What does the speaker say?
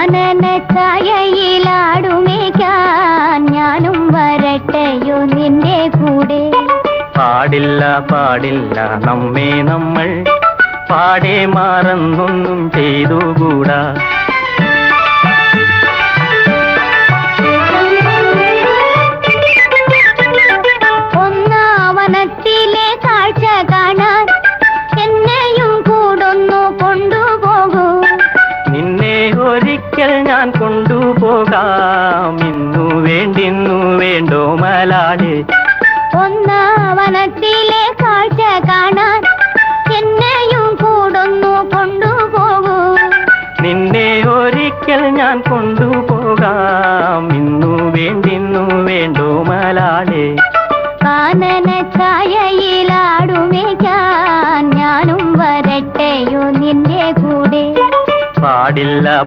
കാനന ഛായയിലാടുമേക്കാൻ ഞാനും വരട്ടെയോ നിന്റെ കൂടെ. പാടില്ല പാടില്ല നമ്മെ നമ്മൾ പാടെ മാറന്നൊന്നും ചെയ്തുകൂടാ. ഒന്നാവനത്തിലെ കാഴ്ച കാണാൻ എന്നെയും കൂടൊന്നു കൊണ്ടുപോകൂ. നിന്നെ ഒരിക്കൽ ഞാൻ കൊണ്ടുപോകാം. ഇന്നു വേണ്ടിന്നു വേണ്ടോ മലാളെ. ഒന്നാവനത്തിലെ കാഴ്ച കാണാൻ എന്നെയും കൂടൊന്നു കൊണ്ടുപോകൂ. നിന്നെ ഒരിക്കൽ ഞാൻ കൊണ്ടുപോകാം. ഇന്നു വേണ്ടിന്നു വേണ്ടോ മലാളെ. കാനന ഛായയിലാടുമേക്കാൻ ഞാനും വരട്ടെയോ നിന്റെ കൂടെ. പാടില്ല